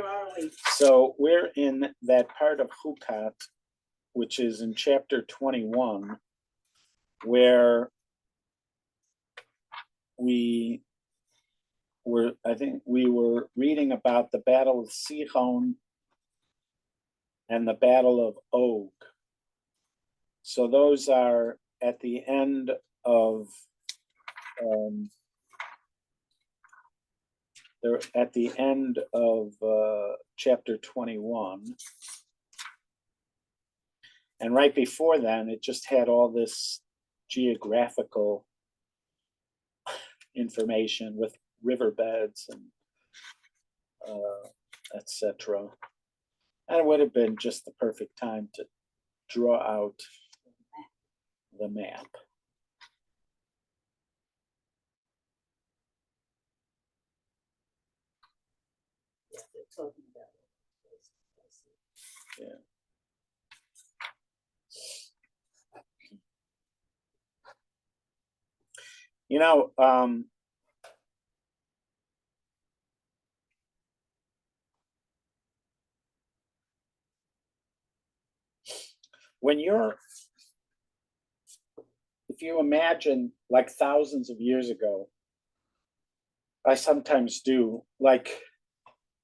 are we? So we're in that part of Chukat, which is in chapter 21, where I think we were reading about the Battle of Sihon and the Battle of Og. So those are at the end of they're at the end of chapter 21. And right before then, it just had all this geographical information with riverbeds and etc. And it would have been just the perfect time to draw out the map. Yeah, they're talking about it. Yeah. You know, if you imagine like thousands of years ago, I sometimes do, like,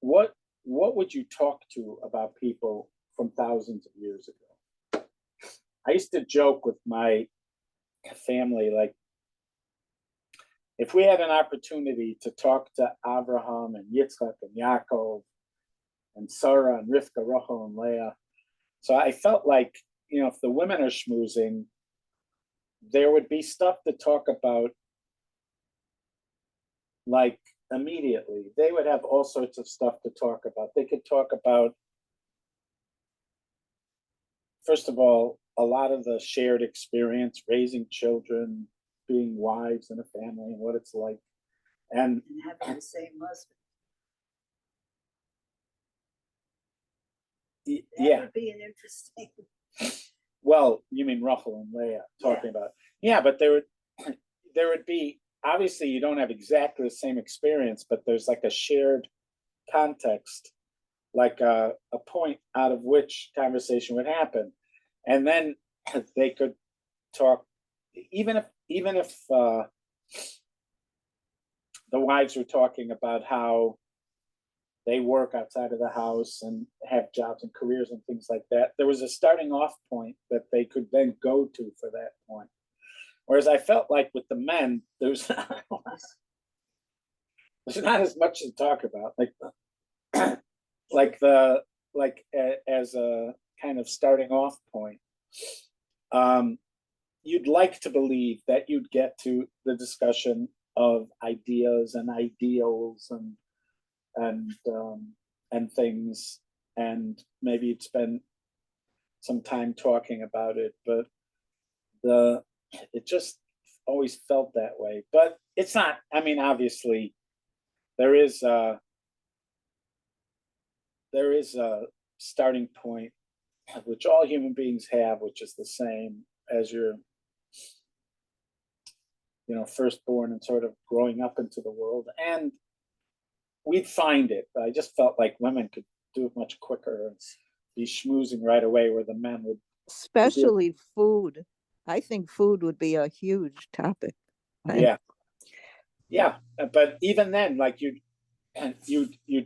what would you talk to about people from thousands of years ago? I used to joke with my family, like, if we had an opportunity to talk to Abraham and Yitzchak and Yaakov and Sarah and Rivka, Rachel and Leah, so I felt like, if the women are schmoozing, there would be stuff to talk about, like, immediately. They would have all sorts of stuff to talk about. They could talk about, first of all, a lot of the shared experience, raising children, being wives in a family, and what it's like. And having the same husband. That would be an interesting. Well, you mean Rachel and Leah talking about? Yeah, but there would be, obviously you don't have exactly the same experience, but there's like a shared context, like a point out of which conversation would happen. And then they could talk, even if the wives were talking about how they work outside of the house and have jobs and careers and things like that, there was a starting off point that they could then go to for that point. Whereas I felt like with the men, there's not as much to talk about, as a kind of starting off point. You'd like to believe that you'd get to the discussion of ideas and ideals and things, and maybe you'd spend some time talking about it, but it just always felt that way. But it's not, I mean, obviously there is a starting point which all human beings have, which is the same as your firstborn and sort of growing up into the world. And we'd find it, but I just felt like women could do it much quicker and be schmoozing right away, where the men would. Especially food. I think food would be a huge topic. Right? Yeah. But even then, like you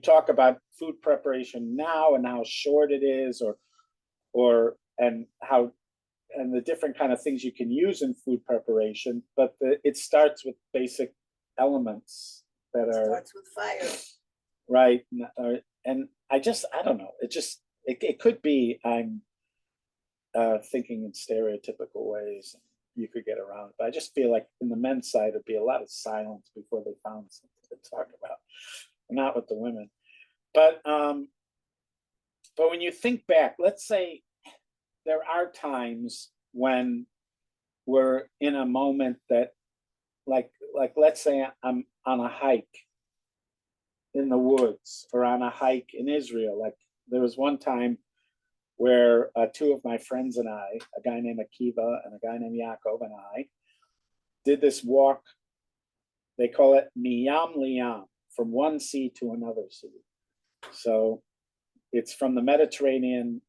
talk about food preparation now and how short it is, and the different kind of things you can use in food preparation, but it starts with basic elements that starts with fire, right? And I don't know. It could be I'm thinking in stereotypical ways. You could get around it, but I just feel like in the men's side it'd be a lot of silence before they found something to talk about. Not with the women, but when you think back, let's say there are times when we're in a moment that, like let's say I'm on a hike in the woods or on a hike in Israel. Like there was one time where two of my friends and I, a guy named Akiva and a guy named Yaakov, and I did this walk. They call it miyam liyam, from one sea to another sea. So It's from the Mediterranean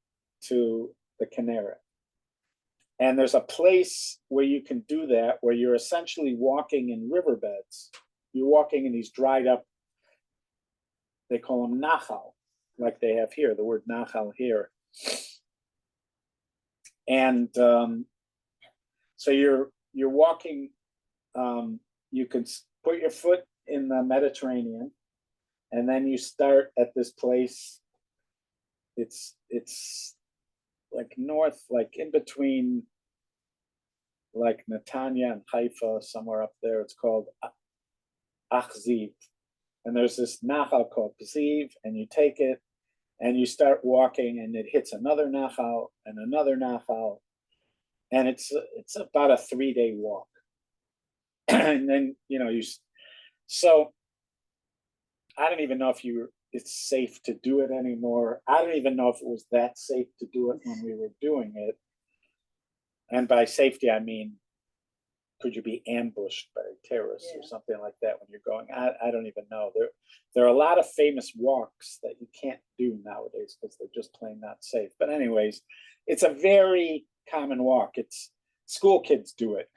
to the Canary. And there's a place where you can do that, where you're essentially walking in riverbeds. You're walking in these dried up, they call them nachal, like they have here, the word nachal here. And so you're walking, you can put your foot in the Mediterranean, and then you start at this place. It's like north, like in between, like Netanya and Haifa, somewhere up there. It's called Achziv, and there's this nachal called Ziv, and you take it, and you start walking, and it hits another nachal and another nachal, and it's about a 3-day walk, and then so I don't even know if it's safe to do it anymore. I don't even know if it was that safe to do it when we were doing it. And by safety, I mean, could you be ambushed by terrorists or something like that when you're going? I don't even know. There are a lot of famous walks that you can't do nowadays because they're just plain not safe. But anyways, it's a very common walk. It's school kids do it.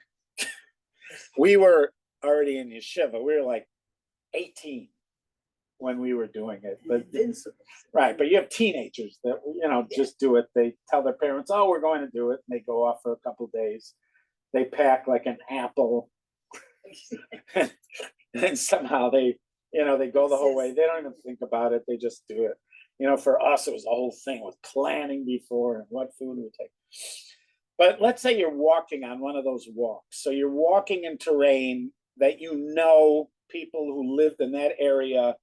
We were already in yeshiva. We were like 18 when we were doing it. But right, but you have teenagers that just do it. They tell their parents, "Oh, we're going to do it," and they go off for a couple of days. They pack like an apple, and somehow they go the whole way. They don't even think about it. They just do it. For us, it was the whole thing with planning before and what food we take. But let's say you're walking on one of those walks. So you're walking in terrain that people who lived in that area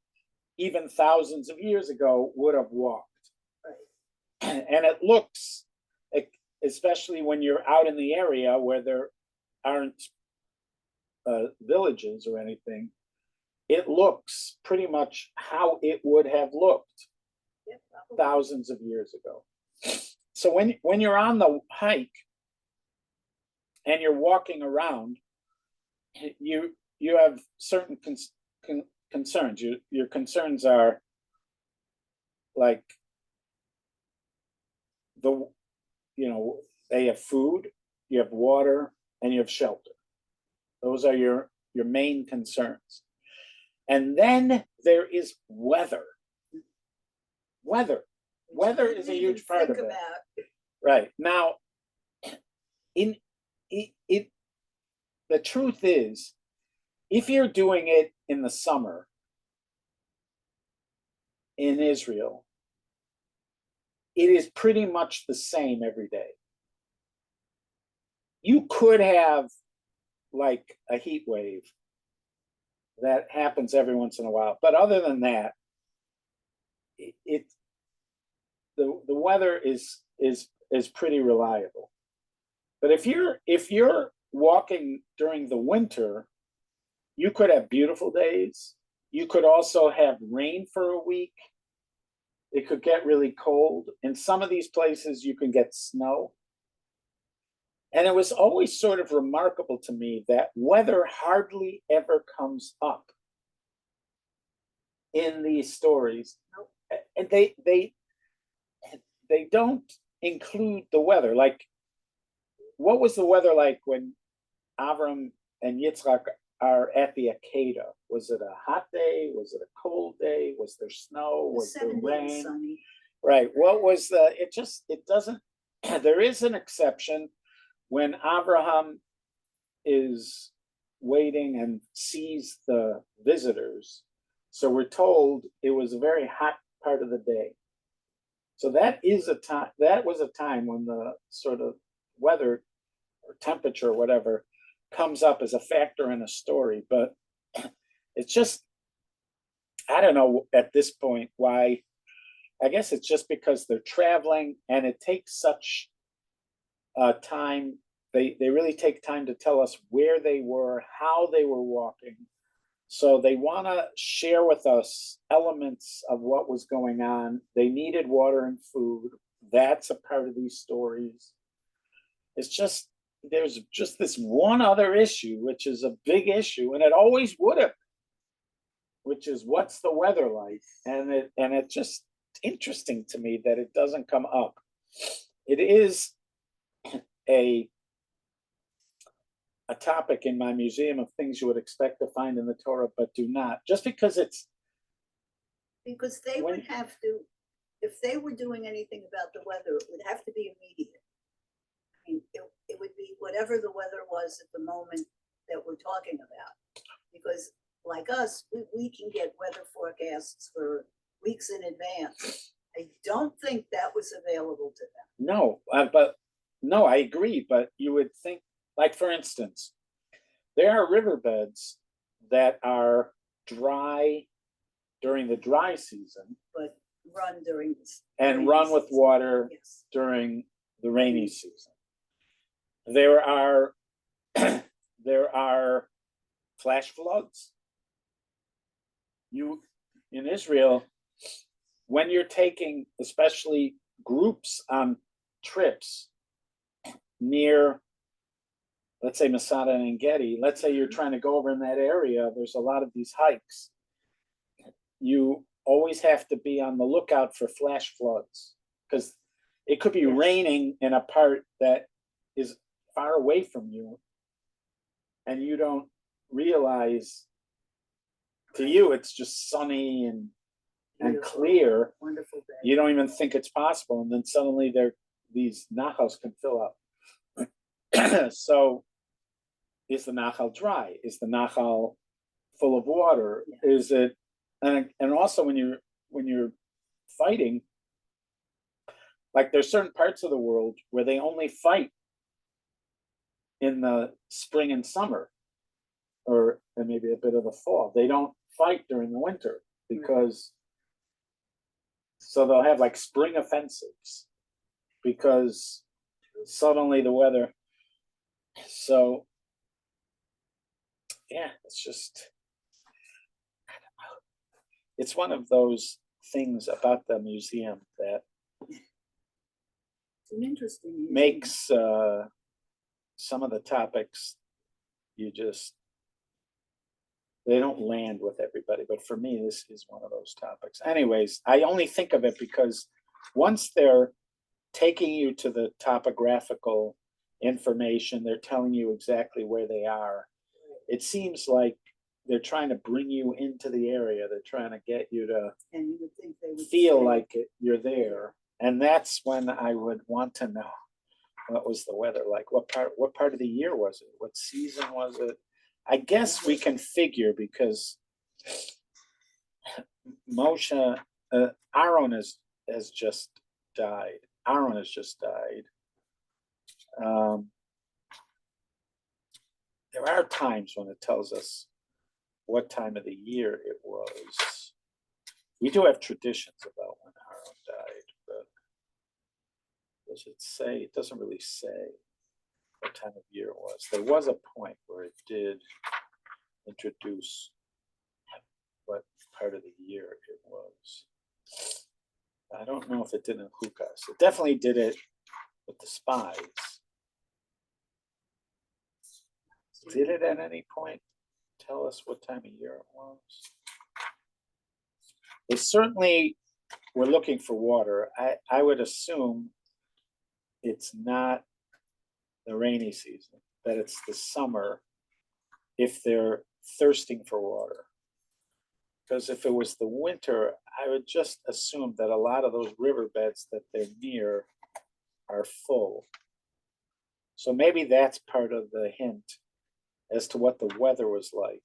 even thousands of years ago would have walked. Right. And it looks, especially when you're out in the area where there aren't villages or anything, it looks pretty much how it would have looked thousands of years ago. So when you're on the hike and you're walking around, you have certain concerns. Your concerns are like they have food, you have water, and you have shelter. Those are your main concerns. And then there is weather. Weather is a huge part of it. Right. Now, the truth is, if you're doing it in the summer in Israel, it is pretty much the same every day. You could have like a heat wave that happens every once in a while, but other than that, the weather is pretty reliable. But if you're walking during the winter, you could have beautiful days. You could also have rain for a week. It could get really cold. In some of these places, you can get snow. And it was always sort of remarkable to me that weather hardly ever comes up in these stories. And they don't include the weather. Like, what was the weather like when Avram and Yitzchak are at the Akedah? Was it a hot day? Was it a cold day? Was there snow? Was there rain? Sunny. Right. What was it doesn't, there is an exception when Abraham is waiting and sees the visitors. So we're told it was a very hot part of the day. So that was a time when the sort of weather or temperature or whatever comes up as a factor in a story. But it's just, I don't know at this point why. I guess it's just because they're traveling and it takes such time. They really take time to tell us where they were, how they were walking. So they want to share with us elements of what was going on. They needed water and food. That's a part of these stories. It's just, there's just this one other issue, which is a big issue, and it always would have, which is what's the weather like? And it just, interesting to me that it doesn't come up. It is a topic in my museum of things you would expect to find in the Torah, but do not. Just because it's Because they When- would have to, if they were doing anything about the weather, it would have to be immediate. I mean, it would be whatever the weather was at the moment that we're talking about. Because like us, we can get weather forecasts for weeks in advance. I don't think that was available to them. no, but no, I agree. But you would think, like for instance, there are riverbeds that are dry during the dry season But run during this. and rainy run with season. water Yes. during the rainy season. There are there are flash floods. You in Israel, when you're taking especially groups on trips near, let's say Masada and Engedi, let's say you're trying to go over in that area, there's a lot of these hikes. You always have to be on the lookout for flash floods because it could be Yes. raining in a part that is far away from you and you don't realize, to you it's just sunny and Beautiful. clear. Wonderful day. You don't even think it's possible, and then suddenly these nachals can fill up. So is the nachal dry? Is the nachal full of water? Yeah. Is it and also when you're fighting, like there's certain parts of the world where they only fight in the spring and summer, or maybe a bit of the fall. They don't fight during the winter because so they'll have like spring offensives because suddenly the weather. So yeah, it's just, I don't know. It's one of those things about the museum that It's an interesting. museum. makes some of the topics they don't land with everybody, but for me this is one of those topics. Anyways, I only think of it because once they're taking you to the topographical information, they're telling you exactly where they are. It seems like they're trying to bring you into the area. They're trying to get you to And you would think they would feel say, like you're there. And that's when I would want to know, what was the weather like? What part of the year was it? What season was it? I guess we can figure because Moshe, Aaron has just died. Aaron has just died. There are times when it tells us what time of the year it was. We do have traditions about when Aaron died, but does it say? It doesn't really say what time of year it was. There was a point where it did introduce what part of the year it was. I don't know if it did in Hukas. It definitely did it with the spies. Did it at any point tell us what time of year it was? They certainly were looking for water. I would assume it's not the rainy season, that it's the summer if they're thirsting for water. Because if it was the winter, I would just assume that a lot of those riverbeds that they're near are full. So maybe that's part of the hint as to what the weather was like.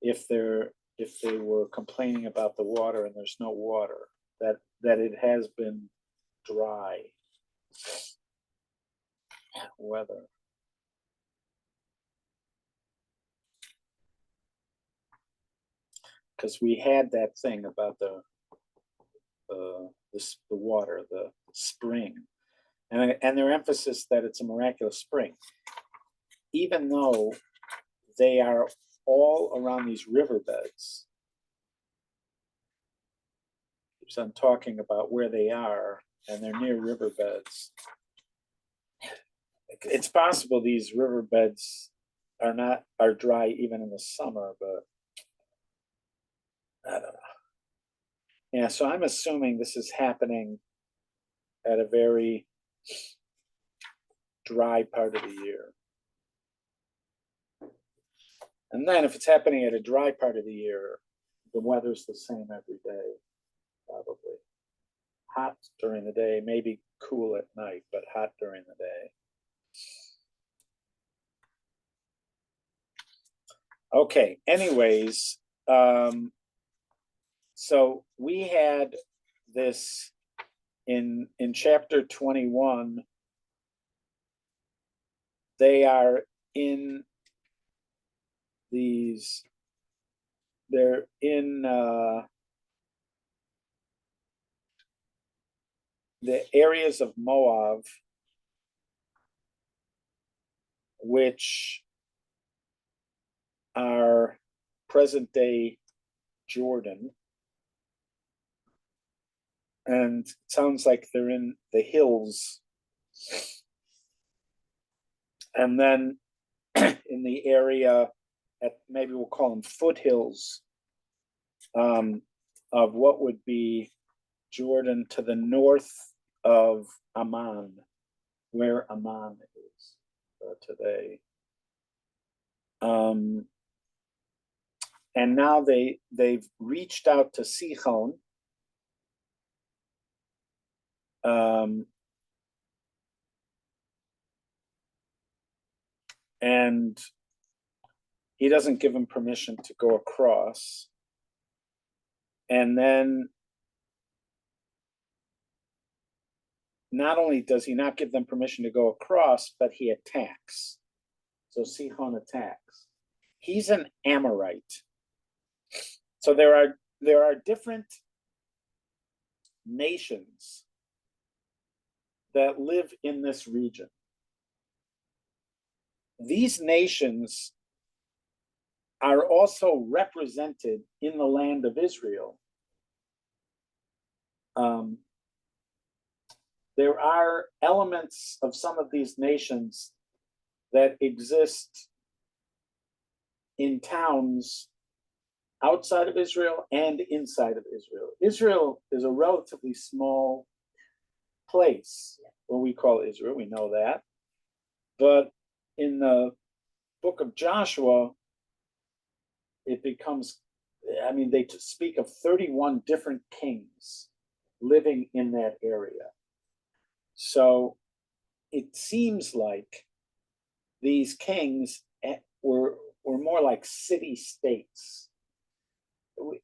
If they were complaining about the water and there's no water, that it has been dry weather. Because we had that thing about the water, the spring, and their emphasis that it's a miraculous spring, even though they are all around these riverbeds. So I'm talking about where they are, and they're near riverbeds. It's possible these riverbeds are dry even in the summer, but I don't know. Yeah, so I'm assuming this is happening at a very dry part of the year. And then if it's happening at a dry part of the year, the weather's the same every day, probably. Hot during the day, maybe cool at night, but hot during the day. Okay, anyways, so we had this in chapter 21. They are in these, they're in the areas of Moab, which are present day Jordan. And it sounds like they're in the hills. And then in the area at, maybe we'll call them foothills, of what would be Jordan to the north of Amman, where Amman is today. And now they've reached out to Sichon, and he doesn't give him permission to go across. And then not only does he not give them permission to go across, but he attacks. So Sihon attacks. He's an Amorite. So there are different nations that live in this region. These nations are also represented in the land of Israel. There are elements of some of these nations that exist in towns outside of Israel and inside of Israel. Israel is a relatively small place, what we call Israel, we know that. But in the book of Joshua, it becomes, I mean, they speak of 31 different kings living in that area. So it seems like these kings were more like city states.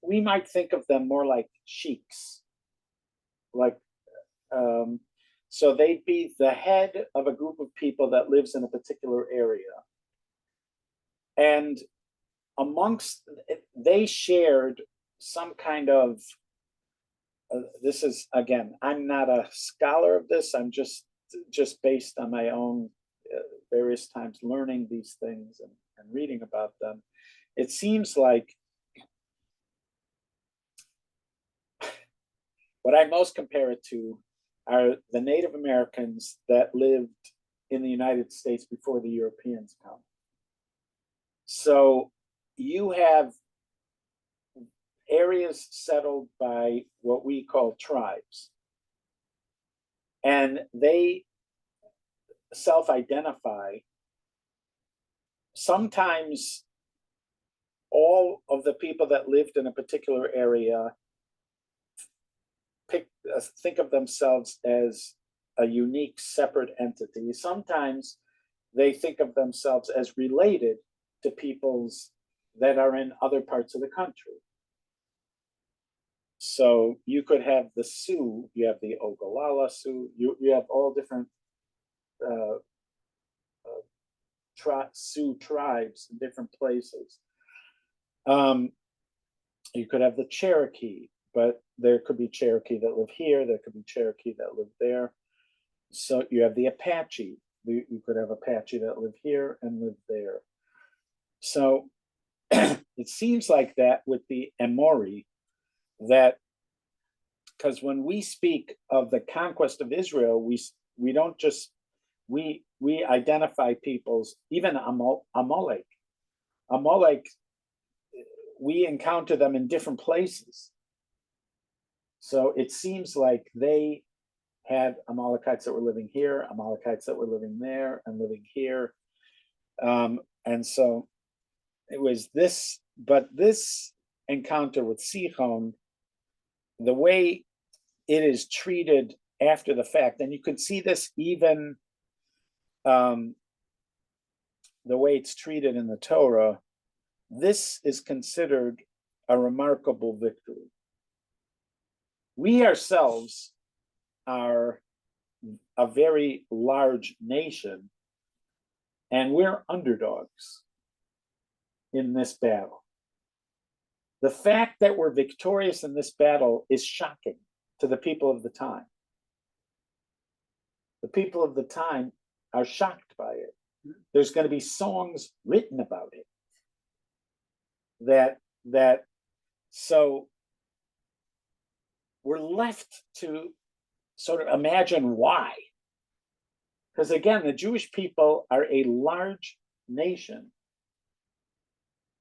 We might think of them more like sheiks, like so they'd be the head of a group of people that lives in a particular area, and amongst they shared some kind of this is, again, I'm not a scholar of this, I'm just based on my own various times learning these things and reading about them. It seems like what I most compare it to are the Native Americans that lived in the United States before the Europeans come. So you have areas settled by what we call tribes, and they self-identify. Sometimes all of the people that lived in a particular area think of themselves as a unique, separate entity. Sometimes they think of themselves as related to peoples that are in other parts of the country. So you could have the Sioux, you have the Ogallala Sioux, you have all different Sioux tribes in different places. You could have the Cherokee, but there could be Cherokee that live here, there could be Cherokee that live there. So you have the Apache. You could have Apache that live here and live there. So it seems like that with the Amori, that because when we speak of the conquest of Israel, we don't just we identify peoples, even Amalek. Amalek, we encounter them in different places. So it seems like they had Amalekites that were living here, Amalekites that were living there, and living here. And so it was this, but this encounter with Sihon, the way it is treated after the fact, and you could see this even the way it's treated in the Torah, this is considered a remarkable victory. We ourselves are a very large nation, and we're underdogs in this battle. The fact that we're victorious in this battle is shocking to the people of the time. The people of the time are shocked by it. There's going to be songs written about it. So we're left to sort of imagine why. Because again, the Jewish people are a large nation.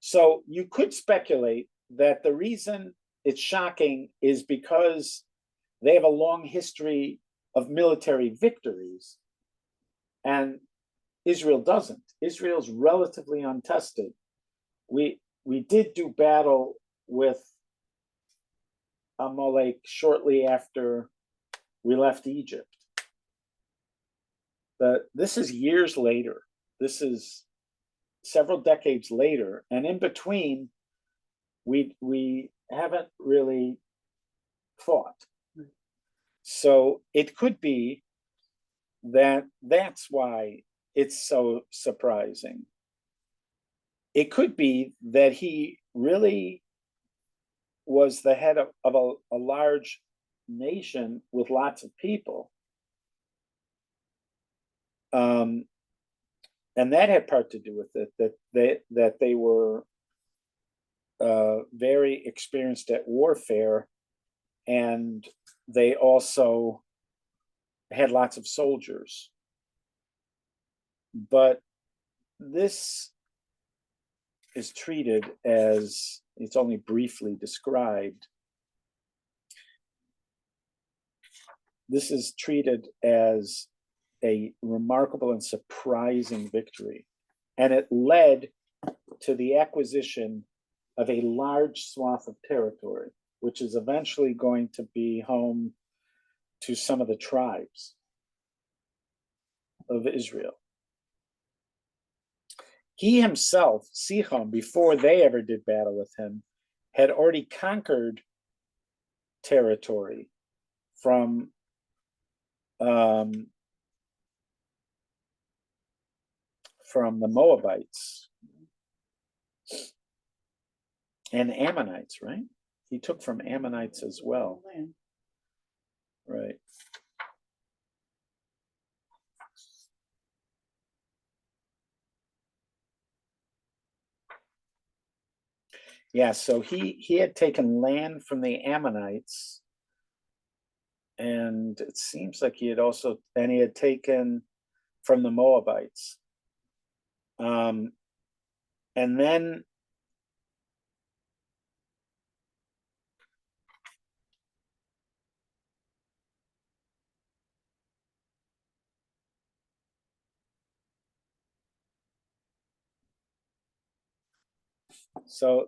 So you could speculate that the reason it's shocking is because they have a long history of military victories, and Israel doesn't. Israel's relatively untested. We did do battle with Amalek shortly after we left Egypt. But this is years later. This is several decades later, and in between, we haven't really fought. So it could be that that's why it's so surprising. It could be that he really was the head of a large nation with lots of people. And that had part to do with it, that they were very experienced at warfare, and they also had lots of soldiers. But this is treated as, it's only briefly described, this is treated as a remarkable and surprising victory. And it led to the acquisition of a large swath of territory, which is eventually going to be home to some of the tribes of Israel. He himself, Sihon, before they ever did battle with him, had already conquered territory from the Moabites and Ammonites, right? He took from Ammonites as well. Right. Yeah, so he had taken land from the Ammonites, and it seems like he had taken from the Moabites. And then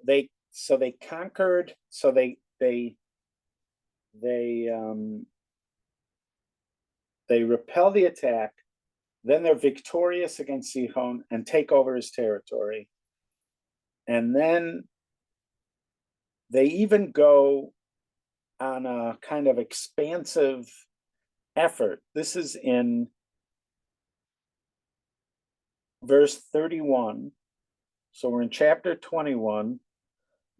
they conquered, they repel the attack, then they're victorious against Sihon and take over his territory. And then they even go on a kind of expansive effort. This is in verse 31. So we're in chapter 21,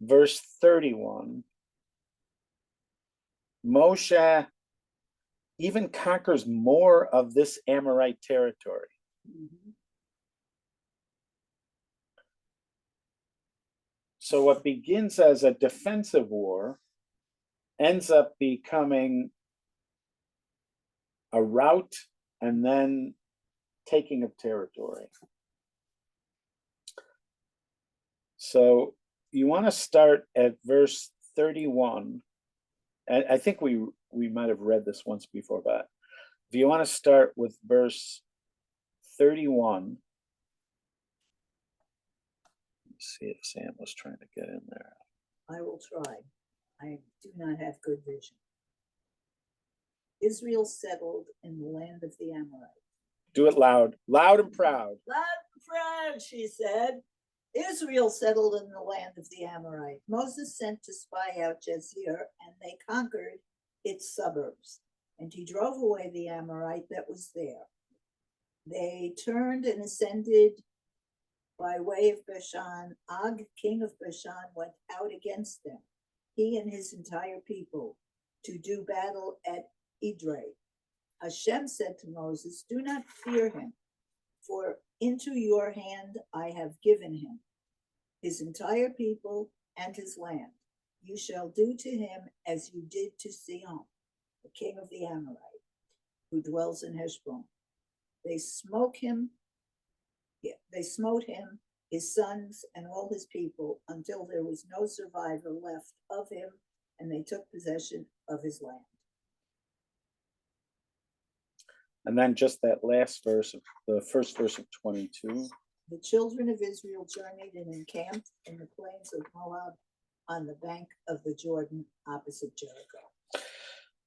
verse 31. Moshe even conquers more of this Amorite territory. Mhm. So what begins as a defensive war ends up becoming a rout and then taking of territory. So you want to start at verse 31 I think we might have read this once before, but if you want to start with verse 31, let's see if Sam was trying to get in there. I will try. I do not have good vision. Israel settled in the land of the Amorites. Do it loud, loud and proud. Loud and proud, she said. Israel settled in the land of the Amorites. Moses sent to spy out Jazer, and they conquered its suburbs. And he drove away the Amorite that was there. They turned and ascended by way of Bashan. Og, king of Bashan, went out against them, he and his entire people, to do battle at Edrei. Hashem said to Moses, do not fear him, for into your hand I have given him, his entire people and his land. You shall do to him as you did to Sihon, the king of the Amorite, who dwells in Heshbon. They smote him, his sons, and all his people, until there was no survivor left of him, and they took possession of his land. And then just that last verse of the first verse of 22. The children of Israel journeyed and encamped in the plains of Moab on the bank of the Jordan opposite Jericho.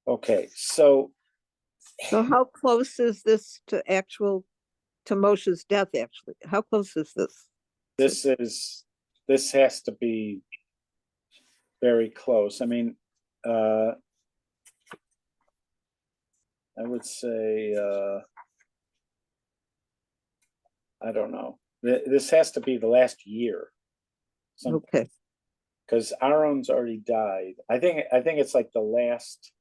Okay, so So how close is this to Moshe's death, actually? How close is this? this has to be very close. I mean, I would say, I don't know. This has to be the last year. Okay. Because Aaron's already died. I think it's like the last.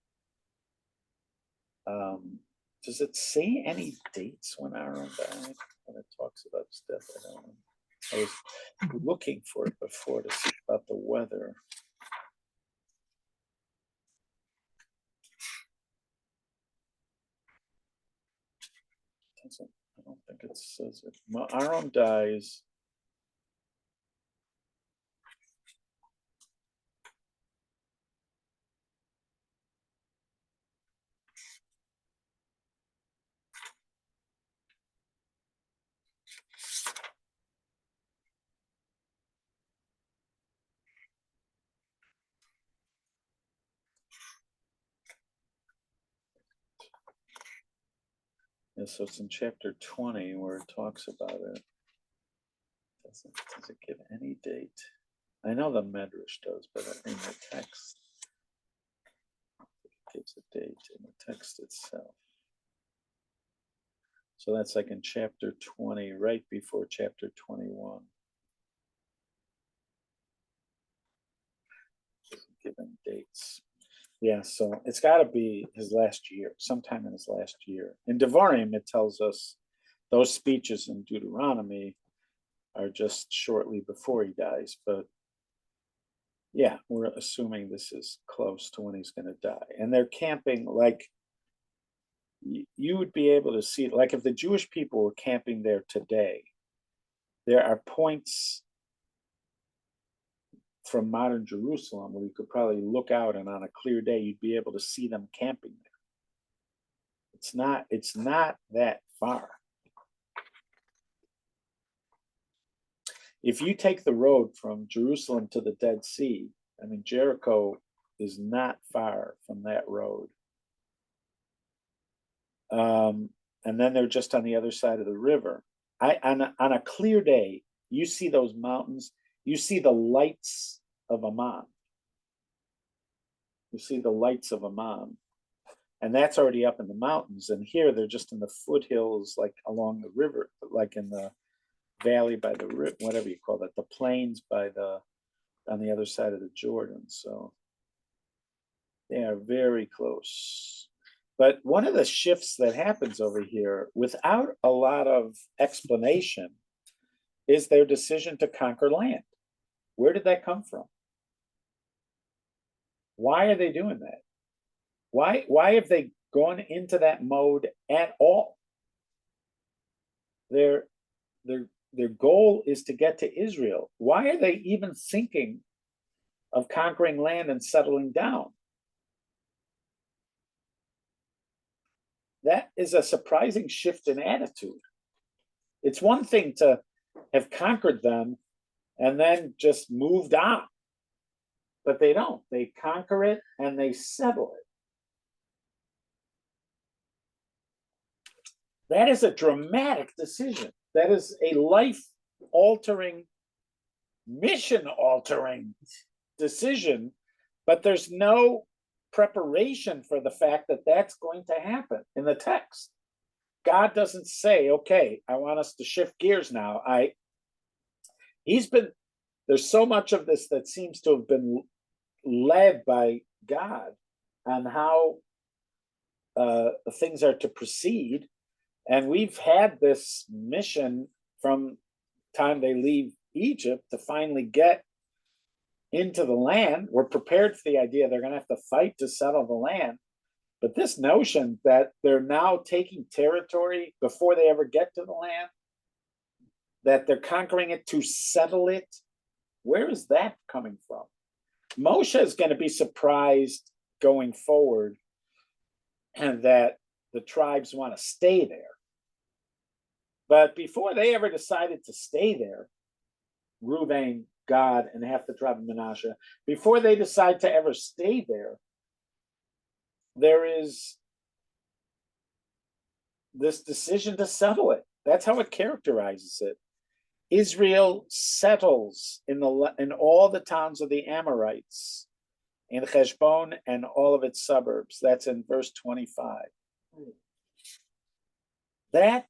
Does it say any dates when Aaron died? When it talks about his death, I don't know. I was looking for it before to see about the weather. I don't think it says it. Aaron dies. Yeah, so it's in chapter 20 where it talks about it. Does it give any date? I know the Medrash does, but in the text, it gives a date in the text itself. So that's like in chapter 20, right before chapter 21. Given dates. Yeah, so it's got to be his last year, sometime in his last year. In Devarim, it tells us those speeches in Deuteronomy are just shortly before he dies. But yeah, we're assuming this is close to when he's going to die. And they're camping like you would be able to see, like if the Jewish people were camping there today, there are points from modern Jerusalem where you could probably look out and on a clear day you'd be able to see them camping there. It's not that far. If you take the road from Jerusalem to the Dead Sea, I mean Jericho is not far from that road. And then they're just on the other side of the river. On a clear day, you see those mountains, you see the lights of Ammon. You see the lights of Ammon. And that's already up in the mountains. And here they're just in the foothills, like along the river, like in the valley by the river, whatever you call it, the plains on the other side of the Jordan. So they are very close. But one of the shifts that happens over here, without a lot of explanation, is their decision to conquer land. Where did that come from? Why are they doing that? Why have they gone into that mode at all? Their goal is to get to Israel. Why are they even thinking of conquering land and settling down? that is a surprising shift in attitude. It's one thing to have conquered them and then just moved on, but they don't. They conquer it and they settle it. That is a dramatic decision. That is a life-altering, mission-altering decision, but there's no preparation for the fact that that's going to happen in the text. God doesn't say, okay, I want us to shift gears now. There's so much of this that seems to have been led by God on how things are to proceed. And we've had this mission from time they leave Egypt to finally get into the land. We're prepared for the idea they're going to have to fight to settle the land. But this notion that they're now taking territory before they ever get to the land, that they're conquering it to settle it, where is that coming from? Moshe is going to be surprised going forward, and that the tribes want to stay there. But before they ever decided to stay there, Reuben, Gad, and half the tribe of Manasseh, before they decide to ever stay there, there is this decision to settle it. That's how it characterizes it. Israel settles in all the towns of the Amorites, in Heshbon and all of its suburbs. That's in verse 25. That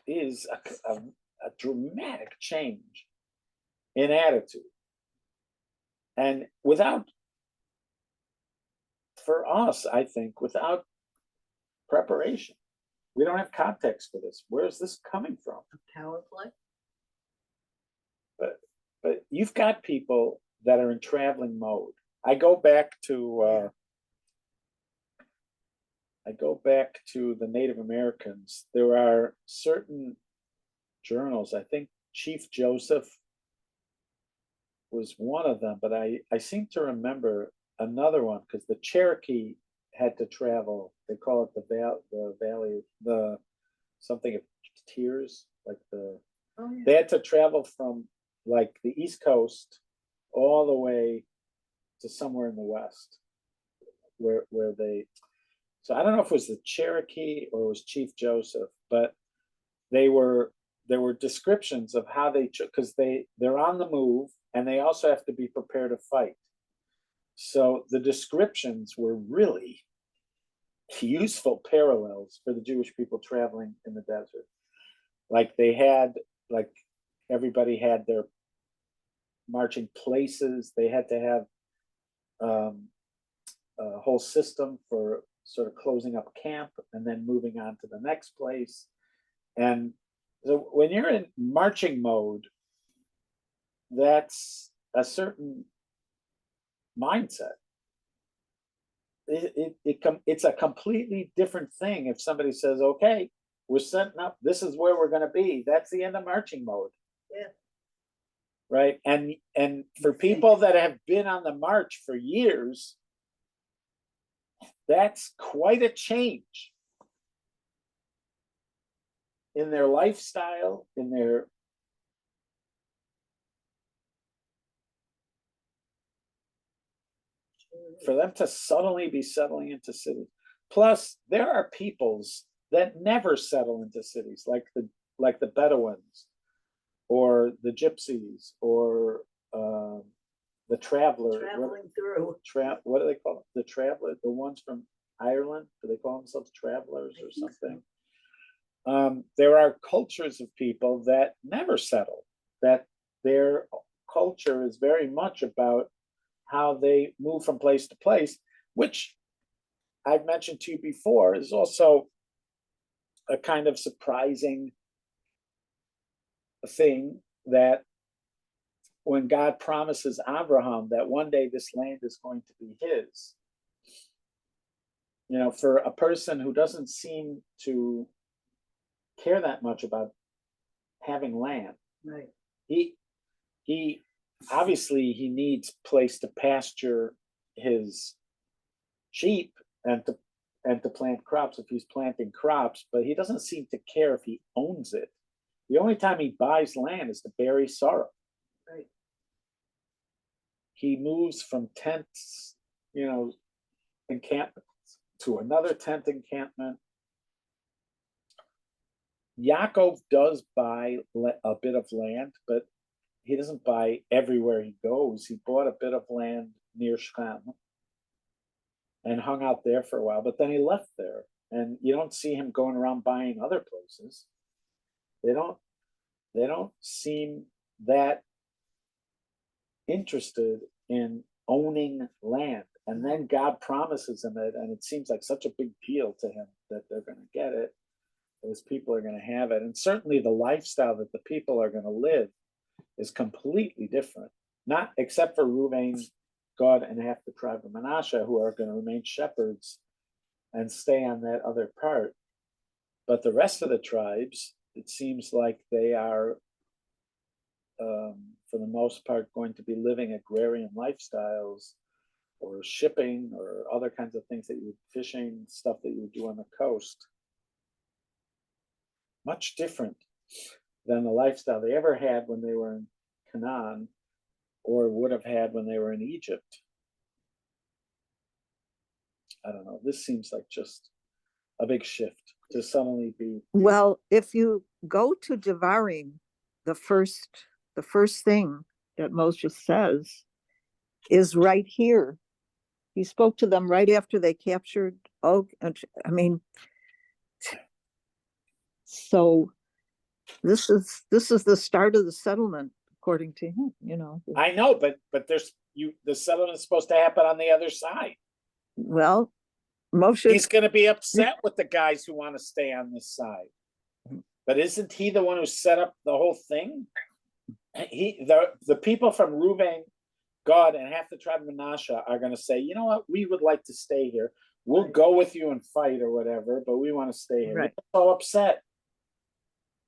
is a dramatic change in attitude. And for us, I think, without preparation, we don't have context for this. Where is this coming from? A power play? But you've got people that are in traveling mode. I go back to the Native Americans. There are certain journals. I think Chief Joseph was one of them, but I seem to remember another one, because the Cherokee had to travel. They call it the valley, the something of tears, like they had to travel from like the East Coast all the way to somewhere in the West, where they. So I don't know if it was the Cherokee or it was Chief Joseph, but there were descriptions of how they, because they're on the move and they also have to be prepared to fight. So the descriptions were really useful parallels for the Jewish people traveling in the desert. Like everybody had their marching places. They had to have a whole system for sort of closing up camp and then moving on to the next place. And so when you're in marching mode, that's a certain mindset. It's a completely different thing if somebody says, okay, we're setting up, this is where we're going to be. That's the end of marching mode. Yeah. Right. And for people that have been on the march for years, that's quite a change in their lifestyle, for them to suddenly be settling into cities. Plus, there are peoples that never settle into cities, like the Bedouins, or the Gypsies, or the traveler. Traveling through. What do they call it? The traveler, the ones from Ireland. Do they call themselves travelers or something? So. There are cultures of people that never settle. That their culture is very much about how they move from place to place, which I've mentioned to you before is also a kind of surprising thing, that when God promises Abraham that one day this land is going to be his, for a person who doesn't seem to care that much about having land, right? He obviously he needs place to pasture his sheep and and to plant crops if he's planting crops, but he doesn't seem to care if he owns it. The only time he buys land is to bury sorrow. Right. He moves from tents, encampments to another tent encampment. Yaakov does buy a bit of land, but he doesn't buy everywhere he goes. He bought a bit of land near Shechem and hung out there for a while, but then he left there. And you don't see him going around buying other places. They don't seem that interested in owning land. And then God promises him it, and it seems like such a big deal to him that they're going to get it. Those people are going to have it. And certainly the lifestyle that the people are going to live is completely different. Not except for Reuben, Gad, and half the tribe of Manasseh, who are going to remain shepherds and stay on that other part. But the rest of the tribes, it seems like they are, for the most part, going to be living agrarian lifestyles, or shipping, or other kinds of things that you would, fishing, stuff that you would do on the coast. Much different than the lifestyle they ever had when they were in Canaan, or would have had when they were in Egypt. I don't know. This seems like just a big shift to suddenly be. Well, if you go to Devarim, the first thing that Moshe says is right here. He spoke to them right after they captured Og. I mean, so this is the start of the settlement, according to him. I know, but the settlement is supposed to happen on the other side. Well, Moshe. He's going to be upset with the guys who want to stay on this side. But isn't he the one who set up the whole thing? The people from Reuben, Gad, and half the tribe of Manasseh are going to say, you know what, we would like to stay here. We'll go with you and fight or whatever, but we want to stay here. Right. They're so upset.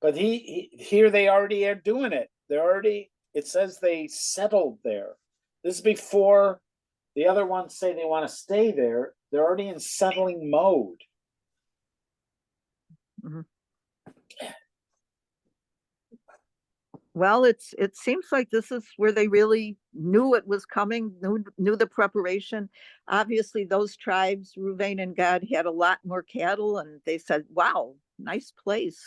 But here they already are doing it. It says they settled there. This is before the other ones say they want to stay there. They're already in settling mode. Mm-hmm. Well, it seems like this is where they really knew it was coming, knew the preparation. Obviously, those tribes, Reuven and Gad, had a lot more cattle, and they said, "Wow, nice place."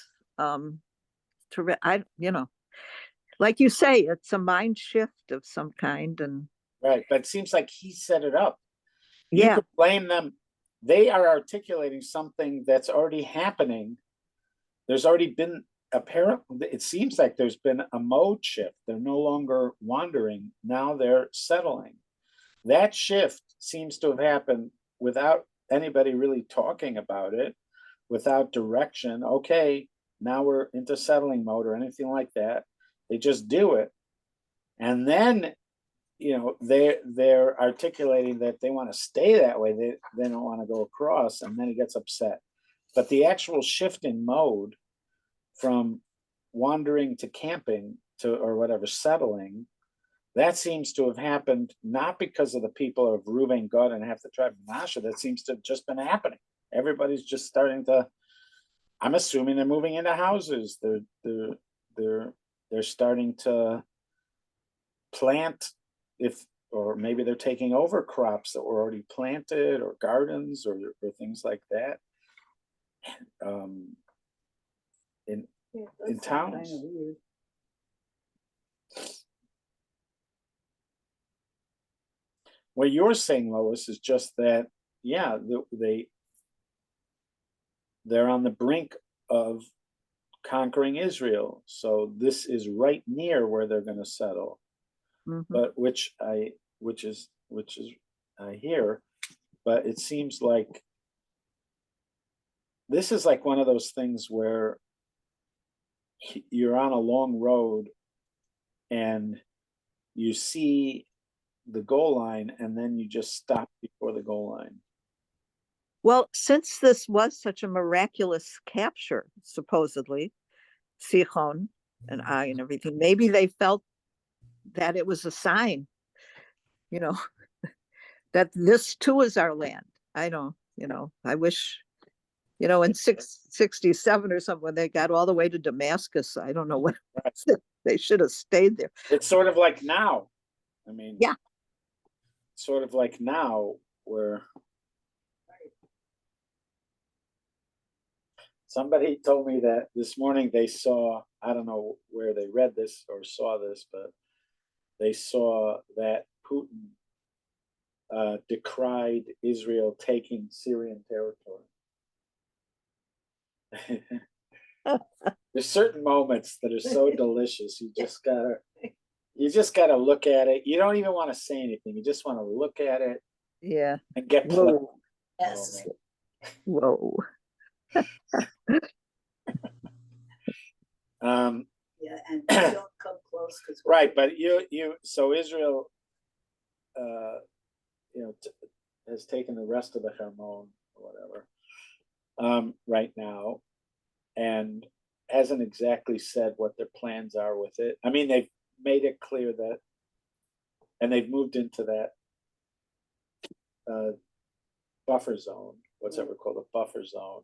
Like you say, it's a mind shift of some kind, and right. But it seems like he set it up. Yeah, you could blame them. They are articulating something that's already happening. There's already been. Apparently, it seems like there's been a mode shift. They're no longer wandering. Now they're settling. That shift seems to have happened without anybody really talking about it, without direction. Okay, now we're into settling mode or anything like that. They just do it. And then, they're articulating that they want to stay that way. They don't want to go across, and then he gets upset. But the actual shift in mode from wandering to camping to, or whatever, settling, that seems to have happened not because of the people of Reuben, Gad, and half the tribe of Manasseh. That seems to have just been happening. Everybody's just starting to. I'm assuming they're moving into houses. They're starting to plant, or maybe they're taking over crops that were already planted, or gardens, or things like that. In towns. Kind of weird. What you're saying, Lois, is just that, yeah, they're on the brink of conquering Israel. So this is right near where they're going to settle. Mhm. But which is I hear, but it seems like this is like one of those things where you're on a long road and you see the goal line, and then you just stop before the goal line. Well, since this was such a miraculous capture, supposedly, Sichon and I and everything, maybe they felt that it was a sign, that this too is our land. I don't. I wish, in 667 or something, when they got all the way to Damascus, I don't know what, they should have stayed there. It's sort of like now. I mean, Yeah. Sort of like now where somebody told me that this morning they saw, I don't know where they read this or saw this, but they saw that Putin decried Israel taking Syrian territory. There's certain moments that are so delicious. You just gotta look at it. You don't even want to say anything. You just want to look at it. Yeah. And get Whoa. Yes. Whoa. Yeah, and don't come close because right, but so Israel, has taken the rest of the Hermon or whatever, right now, and hasn't exactly said what their plans are with it. I mean, they've made it clear that, and they've moved into that buffer zone, what's ever called a buffer zone.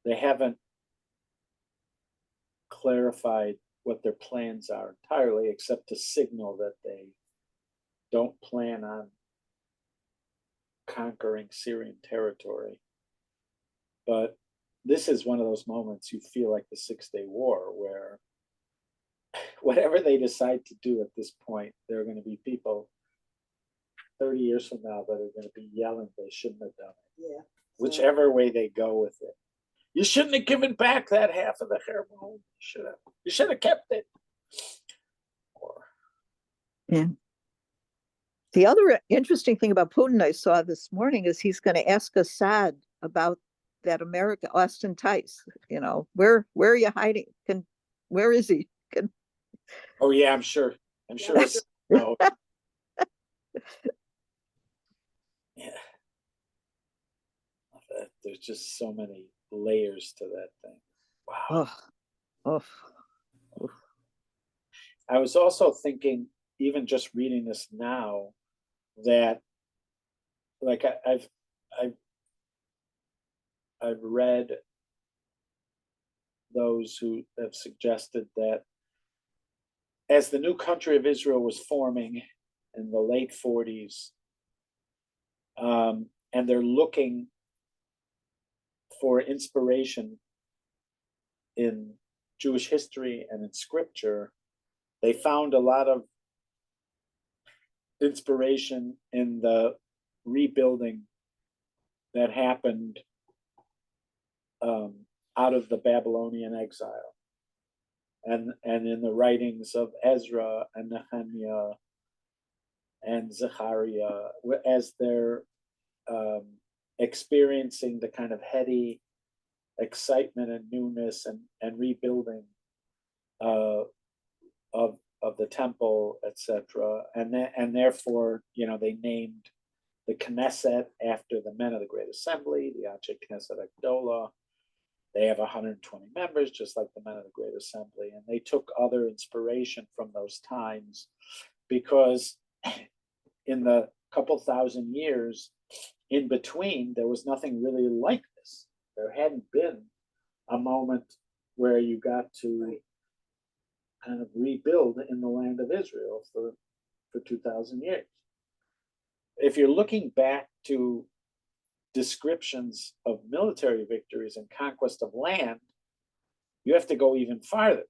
They haven't clarified what their plans are entirely, except to signal that they don't plan on conquering Syrian territory. But this is one of those moments you feel like the 6-Day War, where whatever they decide to do at this point, there are going to be people 30 years from now that are going to be yelling they shouldn't have done it. yeah. Whichever way they go with it. You shouldn't have given back that half of the Hermon. You should have kept it. Yeah. The other interesting thing about Putin I saw this morning is he's going to ask Assad about that Austin Tice. Where are you hiding? Where is he? Oh yeah, I'm sure. It's, no. Yeah. There's just so many layers to that thing. Wow. Oh. I was also thinking, even just reading this now, that like I've read those who have suggested that as the new country of Israel was forming in the late 40s, and they're looking for inspiration in Jewish history and in scripture, they found a lot of inspiration in the rebuilding that happened out of the Babylonian exile, and in the writings of Ezra and Nehemiah and Zechariah, as they're experiencing the kind of heady excitement and newness and rebuilding of the temple, etc. And therefore, they named the Knesset after the men of the Great Assembly, the Anshe Knesset Agdola. They have 120 members, just like the men of the Great Assembly. And they took other inspiration from those times because in the couple thousand years in between, there was nothing really like this. There hadn't been a moment where you got to kind of rebuild in the land of Israel for 2,000 years. If you're looking back to descriptions of military victories and conquest of land, you have to go even farther.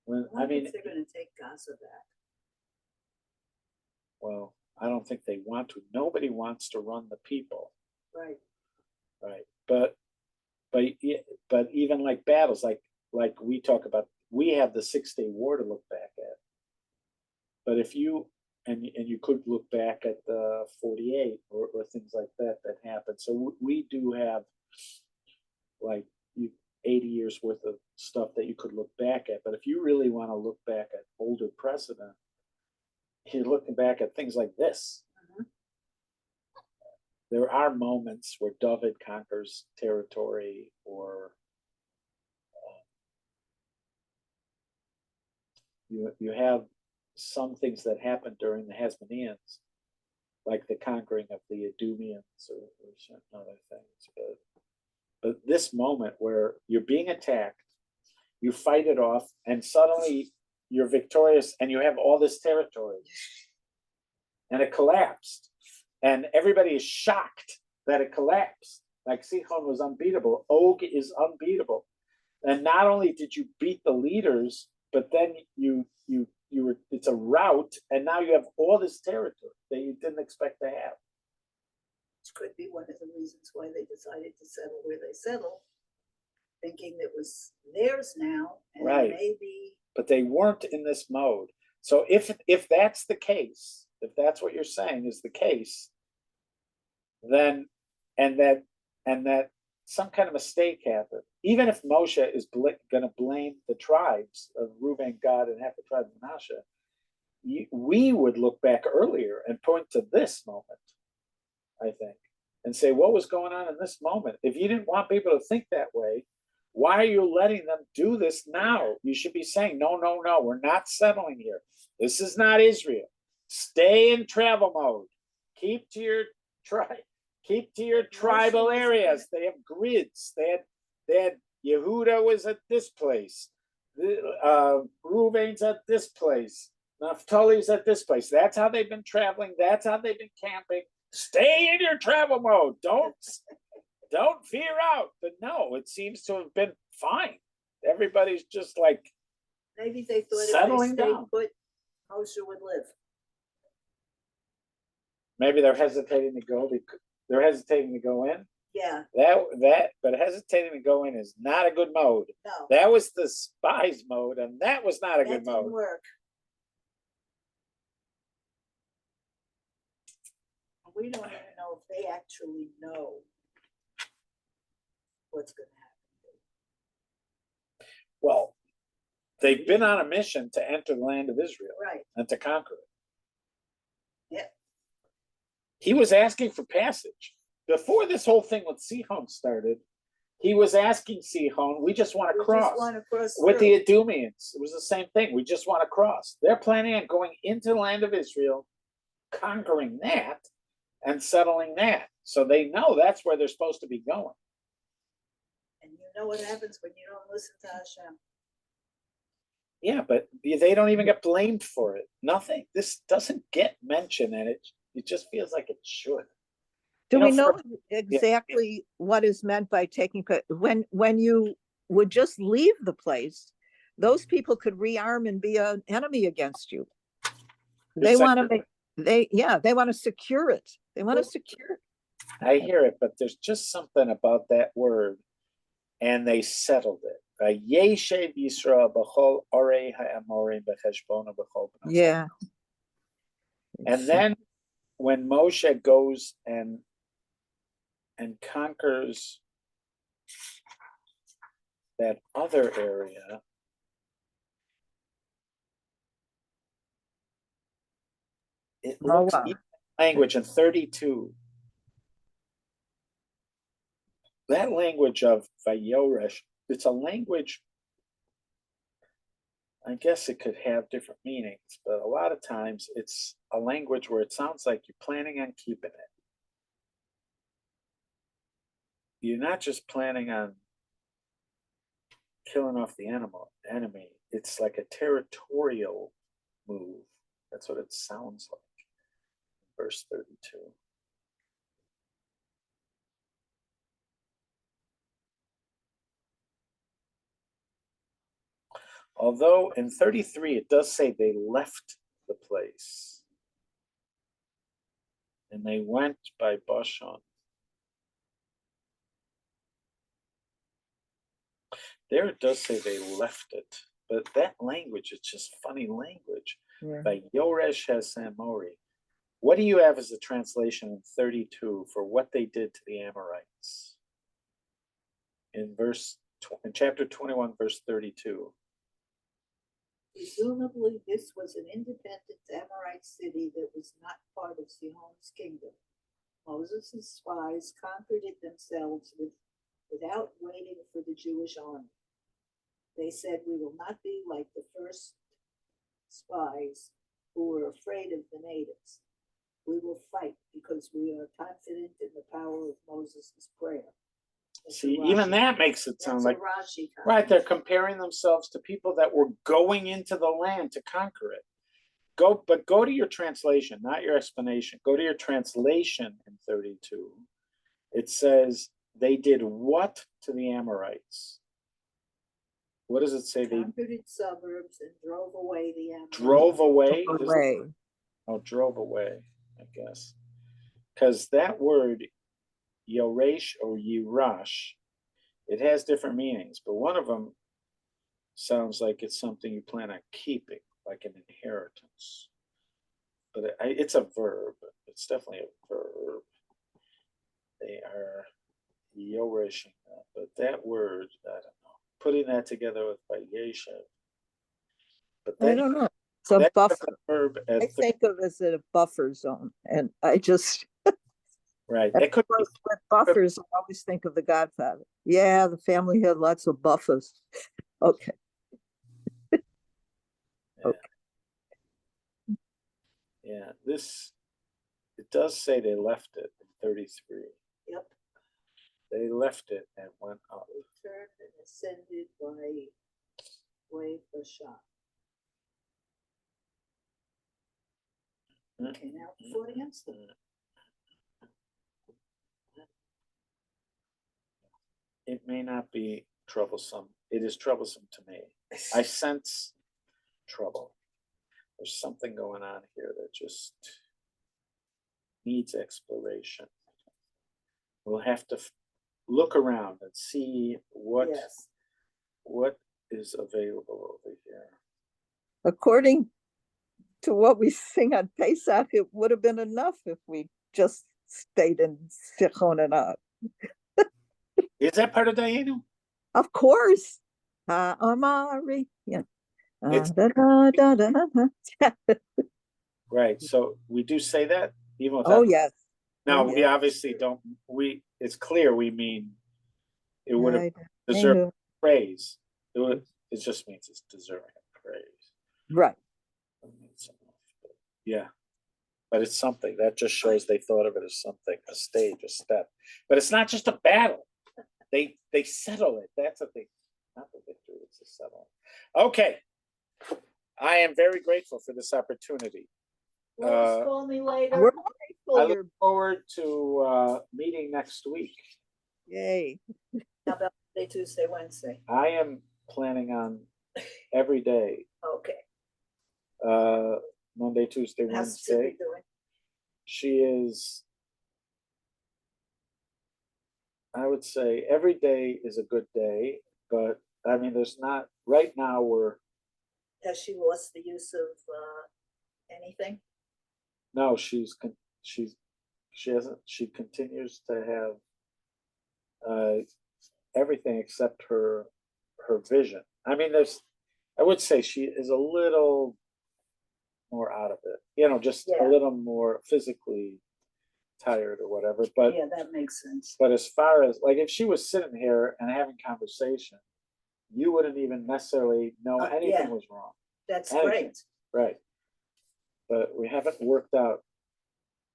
I mean, they're going to take Gaza back. Well, I don't think they want to. Nobody wants to run the people. Right. But even like battles, like we talk about, we have the 6-Day War to look back at. But if you and you could look back at the 48 or things like that happened. So we do have like 80 years worth of stuff that you could look back at. But if you really want to look back at older precedent, you're looking back at things like this. There are moments where David conquers territory, or you have some things that happened during the Hasmoneans like the conquering of the Edomians or certain other things. But this moment where you're being attacked, you fight it off, and suddenly you're victorious and you have all this territory. And it collapsed. And everybody is shocked that it collapsed. Like Sichon was unbeatable. Og is unbeatable. And not only did you beat the leaders, but then you were, it's a rout, and now you have all this territory that you didn't expect to have. Which could be one of the reasons why they decided to settle where they settled, thinking it was theirs now, and Right. maybe. But they weren't in this mode. So if that's the case, if that's what you're saying is the case, then and that some kind of mistake happened. Even if Moshe is going to blame the tribes of Reuben, Gad, and half the tribe of Manasseh, we would look back earlier and point to this moment, I think, and say, what was going on in this moment? If you didn't want people to think that way, why are you letting them do this now? You should be saying, no, we're not settling here. This is not Israel. Stay in travel mode. Keep to your tribe. Keep to your tribal areas. They have grids. They had Yehuda was at this place. Reuven's at this place. Naphtali's at this place. That's how they've been traveling. That's how they've been camping. Stay in your travel mode. Don't veer out. But no, it seems to have been fine. Everybody's just like Maybe they thought settling if they stayed down. put, Moshe would live. Maybe they're hesitating to go. They're hesitating to go in. Yeah, But hesitating to go in is not a good mode. no, That was the spies mode, and that was not a that good didn't mode. work. We don't even know if they actually know what's going to happen. Well, they've been on a mission to enter the land of Israel Right, and to conquer it. yeah, He was asking for passage. Before this whole thing with Sihon started, he was asking Sihon, we just want to we cross. just want to cross With through. the Edomians, it was the same thing. We just want to cross. They're planning on going into the land of Israel, conquering that, and settling that. So they know that's where they're supposed to be going. And you know what happens when you don't listen to Hashem. Yeah, but they don't even get blamed for it. Nothing. This doesn't get mentioned, and it just feels like it should. Do You we know, know exactly what is meant by taking, when you would just leave the place, those people could rearm and be an enemy against you. They want to they want to secure it. They want to secure it. I hear it, but there's just something about that word, and they settled it. Vayeshev Yisrael b'chol orei ha'amorim b'cheshbona b'chol b'nei. Yeah. And then when Moshe goes and conquers that other area, it looks wow. language in 32. That language of Vayoresh, it's a language, I guess it could have different meanings, but a lot of times it's a language where it sounds like you're planning on keeping it. You're not just planning on killing off the enemy. It's like a territorial move. That's what it sounds like. Verse 32. Although in 33, it does say they left the place and they went by Bashan. There it does say they left it, but that language is just funny language. Yeah. By Yoresh Hasamori. What do you have as the translation in 32 for what they did to the Amorites? In chapter 21, verse 32. Presumably, this was an independent Amorite city that was not part of Sihon's kingdom. Moses' spies conquered it themselves without waiting for the Jewish army. They said, we will not be like the first spies who were afraid of the natives. we will fight because we are confident in the power of Moses' prayer. That's a See, even Rashi. that makes it sound That's a like, Rashi right, they're comment. comparing themselves to people that were going into the land to conquer it. But go to your translation, not your explanation. Go to your translation in 32. It says they did what to the Amorites? What does it say? They Conquered its suburbs and drove away the Amorites. drove away. Away. Oh, drove away, I guess. Because that word Yoresh or Yirash, it has different meanings, but one of them sounds like it's something you plan on keeping, like an inheritance. But it's a verb. It's definitely a verb. They are Yoreshing that, but that word, I don't know. Putting that together with Vayeshev. But I then don't know. It's a that's buffer. a verb at I think of it as a buffer zone, and I just, right. of It could be course, with buffers, I always think of The Godfather. Yeah, the family had lots of buffers. Okay. yeah, it does say they left it in 33. Yep, They left it and went up. they turned and ascended by way Bashan. Okay, now fought against them. It may not be troublesome. It is troublesome to me. I sense trouble. There's something going on here that just needs exploration. We'll have to look around and see what Yes, what is available over here. According to what we sing on Pesach, it would have been enough if we just stayed in Sichon and Og. Is that part of Dayenu? Of course. Amari. Yeah. It's Da, da, da, da, da. right. So we do say that even Oh, without. yes. Now Oh, we yes. obviously don't. It's clear we mean it would have Right. deserved Anywho. praise. It just means it's deserving of praise. Right. Yeah, but it's something that just shows they thought of it as something, a stage, a step. But it's not just a battle. They settle it. That's a thing. Not the victory, it's a settlement. Okay. I am very grateful for this opportunity. well, call me later. We're I grateful look you're, forward to meeting next week. yay. How about Monday, Tuesday, Wednesday? I am planning on every day, Okay. Monday, Tuesday, How's Cindy Wednesday. doing? She is, I would say every day is a good day, but I mean, there's not, right now Has she lost the use of anything? no, she hasn't, she continues to have everything except her vision. I mean, I would say she is a little more out of it, just a Yeah. little more physically tired or whatever. But Yeah, that makes sense. but as far as like if she was sitting here and having conversation, you wouldn't even necessarily know anything Yeah. was wrong. That's Anything. great. Right. But we haven't worked out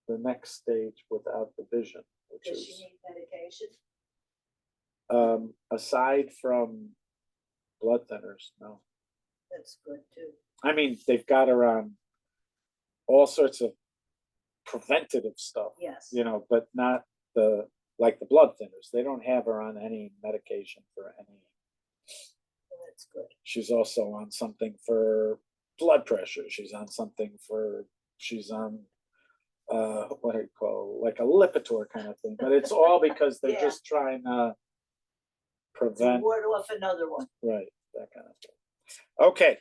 the next stage without the vision, which Does she is need medication? aside from blood thinners, no. That's good too. I mean, they've got her on all sorts of preventative stuff, Yes. but not the blood thinners. They don't have her on any medication for any. Well, that's good. She's also on something for blood pressure. She's on what do you call, like a Lipitor kind of thing. But it's all because they're Yeah. just trying to To prevent, ward off another one. right, that kind of thing. Okay,